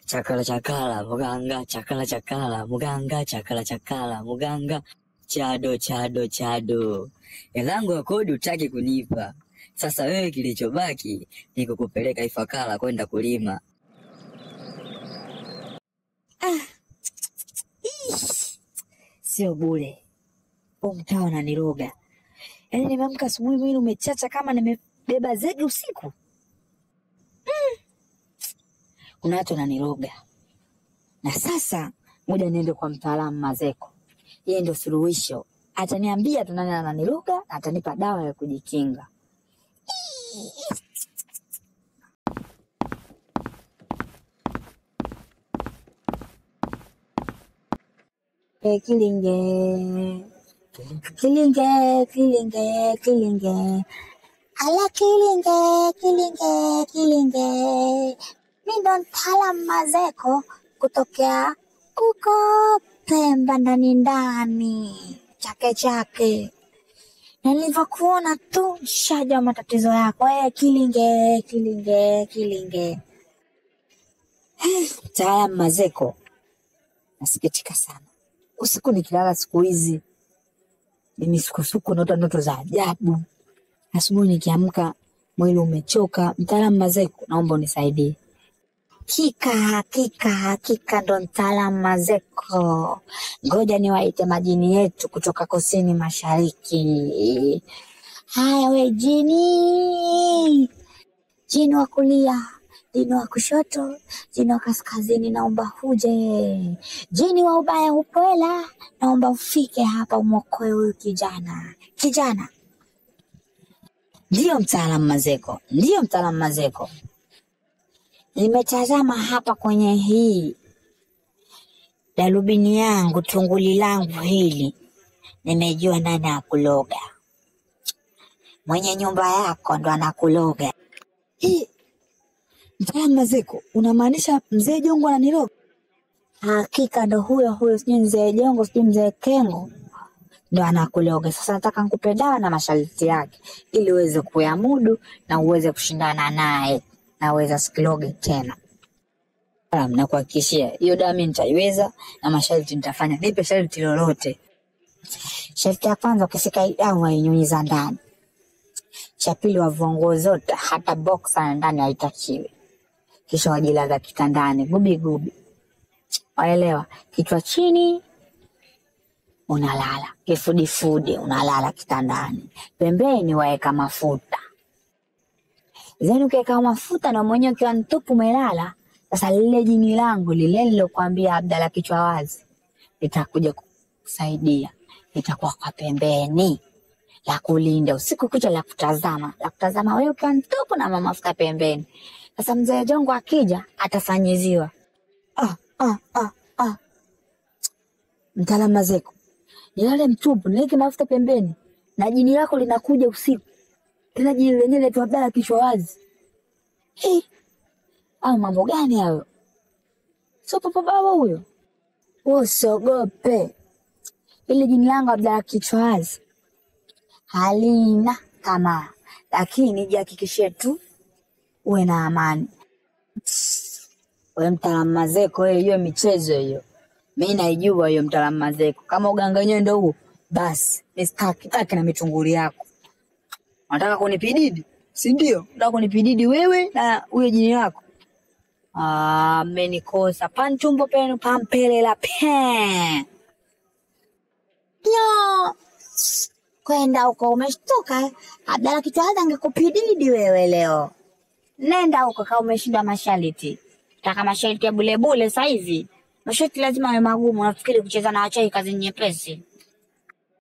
Chakala chakala muganga, chakala chakala muganga, chakala chakala muganga, chado chado chado. Elangu ya kodi utaki kunipa. Sasa wewe kilichobaki ni kukupeleka Ifakara kwenda kulima. Sio bure. Mtaa unaniroga. Yaani nimeamka asubuhi mwili umechacha kama nimebeba zege usiku. Kuna watu wananiroga. Na sasa ngoja niende kwa mtaalamu Mazeko. Yeye ndio suluhisho. Ataniambia tu nani ananiroga na atanipa dawa ya kujikinga. Kilinge. Kilinge, kilinge, kilinge. Ala kilinge, kilinge, kilinge. Mimi ndo mtaalamu Mazeko kutokea kuko Pemba ndani chake chake. Na nilivyokuona tu shaja matatizo yako. Kilinge, kilinge, kilinge. Mtaalamu Mazeko, nasikitika sana. Usiku nikilala siku hizi mimi suku naota ndoto za ajabu. Asubuhi nikiamka mwili umechoka. Mtaalamu Mazeko, naomba unisaidie. Hakika ndo mtaalamu Mazeko. Ngoja niwaite majini yetu kutoka kusini mashariki. Haya we jini. Jini wa kulia, jini wa kushoto, jini wa kaskazini naomba huje. Jini wa ubaya upwela, naomba ufike hapa umwokoe huyu kijana. Kijana. Ndiyo mtaalamu Mazeko, ndiyo mtaalamu Mazeko. Nimetazama hapa kwenye hii darubini yangu, tunguli langu hili. Nimejua nani akuloga. Mwenye nyumba yako ndo anakuloga. Mtaalamu Mazeko, unamaanisha mzee Jongo ananiroga? Hakika ndo huyo, sijui mzee Jongo, sijui mzee Kengo ndo anakuloga. Sasa nataka nikupe dawa na masharti yake ili uweze kuyamudu na uweze kushindana naye na uweze sikiloge tena. Na kuhakikishia hiyo dawa mimi nitaiweza na masharti nitafanya. Nipe sharti lolote. Sharti ya kwanza, ukifika dawa inyunyiza ndani. Cha pili, wavua nguo zote hata boxer ndani haitakiwi. Kisha wajilaza kitandani gubi. Waelewa? Kichwa chini unalala. Kifudifudi unalala kitandani. Pembeni waeka mafuta. Zenu ukiweka mafuta na mwenyewe ukiwa mtupu umelala, sasa lile jini langu lile nilokuambia Abdalla kichwa wazi litakuja kusaidia. Litakuwa kwa pembeni la kulinda usiku kucha, la kutazama wewe ukiwa mtupu na mafuta pembeni. Sasa mzee Jongo akija atafanyiziwa. Mtaalamu Mazeko, nilale mtupu niweke mafuta pembeni na jini lako linakuja usiku. Tena jini lenyewe tu Abdalla kichwa wazi. Au mambo gani hayo? Sio papa baba huyo. Usiogope. Ile jini langu Abdalla kichwa wazi halina kama, lakini jihakikishie tu uwe na amani. Wewe mtaalamu Mazeko, wewe hiyo michezo hiyo. Mimi naijua hiyo mtaalamu Mazeko. Kama uganga wenyewe ndio huo, basi mistaki na michunguri yako. Unataka kunipididi? Si ndio? Unataka kunipididi wewe na huyo jini lako? Mmenikosa. Panchumbo penu pampelela pe. Yo. Kwenda huko umeshtuka. Abdalla kichwa wazi angekupididi wewe leo. Nenda huko kama umeshinda masharti. Taka masharti ya bule sasa hivi. Masharti lazima yawe magumu. Unafikiri kucheza na wachai kazi nyepesi?